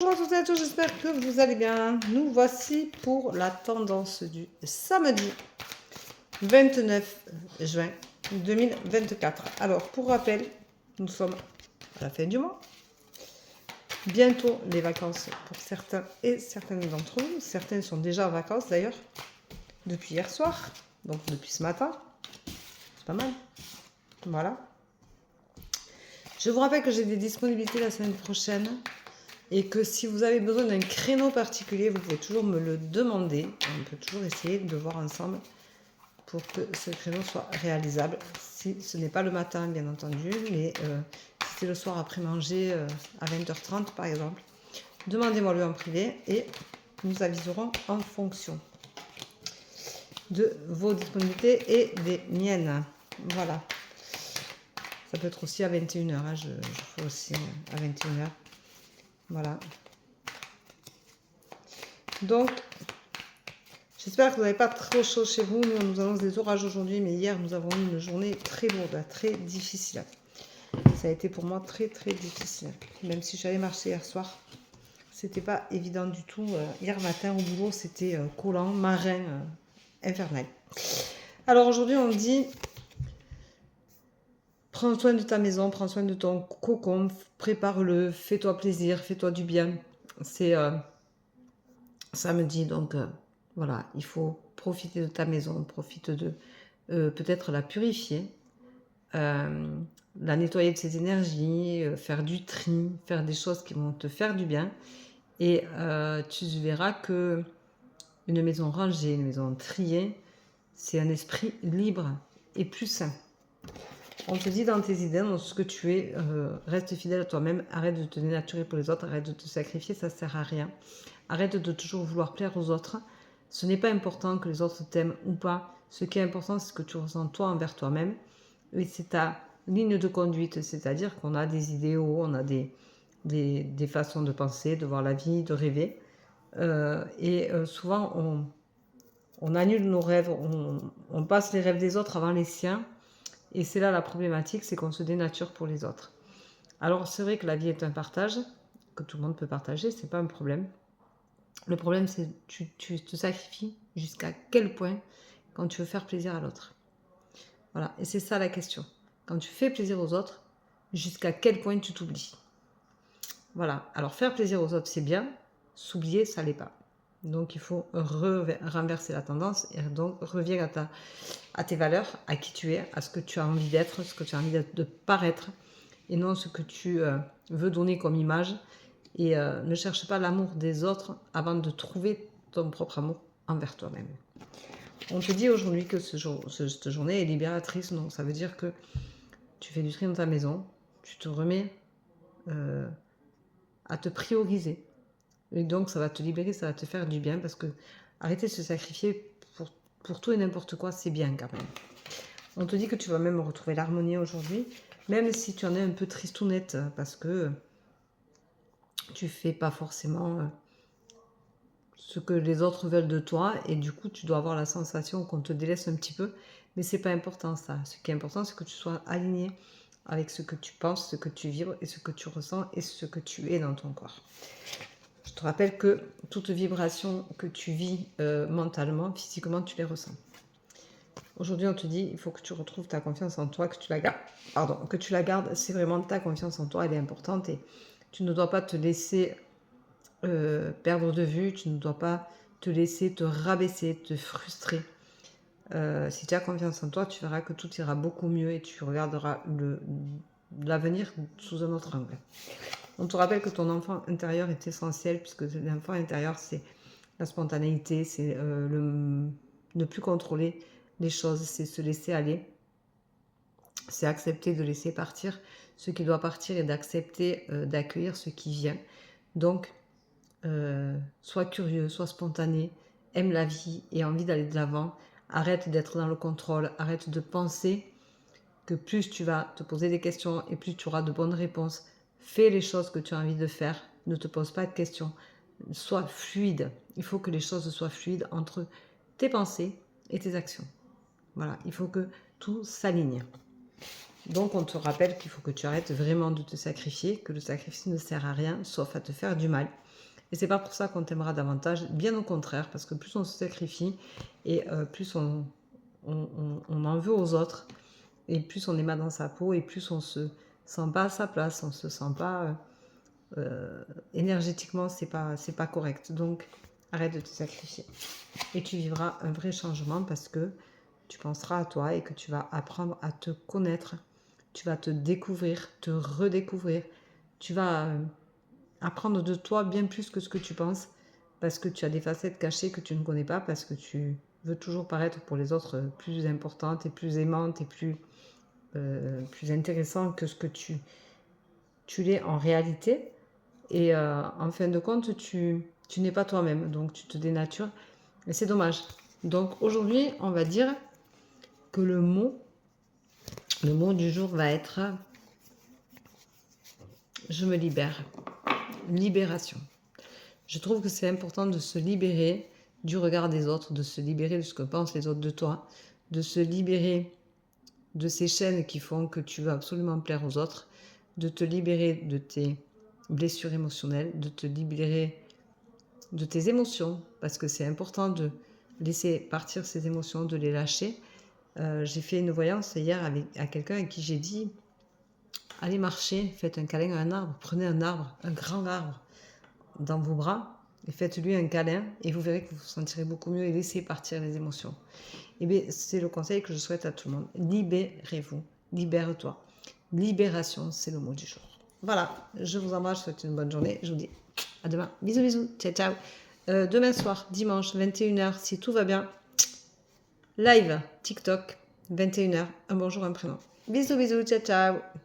Bonjour à toutes et à tous, j'espère que vous allez bien. Nous voici pour la tendance du samedi 29 juin 2024. Alors, pour rappel, nous sommes à la fin du mois. Bientôt les vacances pour certains et certaines d'entre vous. Certains sont déjà en vacances d'ailleurs, depuis hier soir, donc depuis ce matin. C'est pas mal. Voilà. Je vous rappelle que j'ai des disponibilités la semaine prochaine. Et que si vous avez besoin d'un créneau particulier, vous pouvez toujours me le demander. On peut toujours essayer de voir ensemble pour que ce créneau soit réalisable. Si ce n'est pas le matin, bien entendu, mais si c'est le soir après manger à 20h30 par exemple, demandez-moi-le en privé et nous aviserons en fonction de vos disponibilités et des miennes. Voilà. Ça peut être aussi à 21h. Hein, je fais aussi à 21h. Voilà. Donc, j'espère que vous n'avez pas trop chaud chez vous. Nous, on nous annonce des orages aujourd'hui, mais hier, nous avons eu une journée très lourde, très difficile. Ça a été pour moi très, très difficile. Même si j'allais marcher hier soir, c'était pas évident du tout. Hier matin, au boulot, c'était collant, marin, infernal. Alors aujourd'hui, on dit... Prends soin de ta maison, prends soin de ton cocon, prépare-le, fais-toi plaisir, fais-toi du bien. C'est samedi, donc voilà, il faut profiter de ta maison, profite de peut-être la purifier, la nettoyer de ses énergies, faire du tri, faire des choses qui vont te faire du bien. Et tu verras que une maison rangée, une maison triée, c'est un esprit libre et plus sain. On te dit dans tes idées, dans ce que tu es, reste fidèle à toi-même, arrête de te dénaturer pour les autres, arrête de te sacrifier, ça ne sert à rien. Arrête de toujours vouloir plaire aux autres. Ce n'est pas important que les autres t'aiment ou pas. Ce qui est important, c'est ce que tu ressens toi envers toi-même. Et c'est ta ligne de conduite, c'est-à-dire qu'on a des idéaux, on a des façons de penser, de voir la vie, de rêver. Souvent, on annule nos rêves, on passe les rêves des autres avant les siens. Et c'est là la problématique, c'est qu'on se dénature pour les autres. Alors c'est vrai que la vie est un partage, que tout le monde peut partager, c'est pas un problème. Le problème c'est que tu te sacrifies jusqu'à quel point quand tu veux faire plaisir à l'autre. Voilà, et c'est ça la question. Quand tu fais plaisir aux autres, jusqu'à quel point tu t'oublies. Voilà, alors faire plaisir aux autres c'est bien, s'oublier ça l'est pas. Donc il faut renverser la tendance et donc reviens à tes valeurs, à qui tu es, à ce que tu as envie d'être, ce que tu as envie de paraître, et non ce que tu veux donner comme image. Et ne cherche pas l'amour des autres avant de trouver ton propre amour envers toi-même. On te dit aujourd'hui que cette journée est libératrice, donc ça veut dire que tu fais du tri dans ta maison, tu te remets à te prioriser. Et donc ça va te libérer, ça va te faire du bien, parce que arrêter de se sacrifier pour tout et n'importe quoi, c'est bien quand même. On te dit que tu vas même retrouver l'harmonie aujourd'hui, même si tu en es un peu tristounette, parce que tu fais pas forcément ce que les autres veulent de toi, et du coup tu dois avoir la sensation qu'on te délaisse un petit peu, mais c'est pas important ça. Ce qui est important, c'est que tu sois aligné avec ce que tu penses, ce que tu vibres, et ce que tu ressens, et ce que tu es dans ton corps. Je te rappelle que toute vibration que tu vis mentalement, physiquement, tu les ressens. Aujourd'hui, on te dit, il faut que tu retrouves ta confiance en toi, que tu la gardes. Pardon, que tu la gardes, c'est vraiment ta confiance en toi, elle est importante, et tu ne dois pas te laisser perdre de vue, tu ne dois pas te laisser te rabaisser, te frustrer. Si tu as confiance en toi, tu verras que tout ira beaucoup mieux et tu regarderas l'avenir sous un autre angle. On te rappelle que ton enfant intérieur est essentiel, puisque l'enfant intérieur, c'est la spontanéité, c'est ne plus contrôler les choses, c'est se laisser aller, c'est accepter de laisser partir ce qui doit partir et d'accepter d'accueillir ce qui vient. Donc, sois curieux, sois spontané, aime la vie et envie d'aller de l'avant. Arrête d'être dans le contrôle, arrête de penser que plus tu vas te poser des questions et plus tu auras de bonnes réponses. Fais les choses que tu as envie de faire, ne te pose pas de questions. Sois fluide, il faut que les choses soient fluides entre tes pensées et tes actions. Voilà, il faut que tout s'aligne. Donc on te rappelle qu'il faut que tu arrêtes vraiment de te sacrifier, que le sacrifice ne sert à rien, sauf à te faire du mal. Et c'est pas pour ça qu'on t'aimera davantage, bien au contraire, parce que plus on se sacrifie et plus on en veut aux autres, et plus on est mal dans sa peau, et plus on se sent pas à sa place, on se sent pas énergétiquement, c'est pas correct. Donc arrête de te sacrifier. Et tu vivras un vrai changement parce que tu penseras à toi et que tu vas apprendre à te connaître. Tu vas te découvrir, te redécouvrir. Tu vas apprendre de toi bien plus que ce que tu penses parce que tu as des facettes cachées que tu ne connais pas, parce que tu veux toujours paraître pour les autres plus importante et plus aimante et plus intéressant que ce que tu l'es en réalité. Et en fin de compte, tu n'es pas toi-même, donc tu te dénatures. Et c'est dommage. Donc aujourd'hui, on va dire que le mot du jour va être « Je me libère ». Libération. Je trouve que c'est important de se libérer du regard des autres, de se libérer de ce que pensent les autres de toi, de se libérer de ces chaînes qui font que tu veux absolument plaire aux autres, de te libérer de tes blessures émotionnelles, de te libérer de tes émotions, parce que c'est important de laisser partir ces émotions, de les lâcher. J'ai fait une voyance hier à quelqu'un à qui j'ai dit « Allez marcher, faites un câlin à un arbre, prenez un arbre, un grand arbre dans vos bras et faites-lui un câlin et vous verrez que vous vous sentirez beaucoup mieux et laissez partir les émotions. » Et bien, c'est le conseil que je souhaite à tout le monde. Libérez-vous, libère-toi. Libération, c'est le mot du jour. Voilà, je vous embrasse, je vous souhaite une bonne journée. Je vous dis à demain. Bisous, bisous. Ciao, ciao. Demain soir, dimanche, 21h, si tout va bien, live TikTok, 21h, un bonjour, un prénom. Bisous, bisous. Ciao, ciao.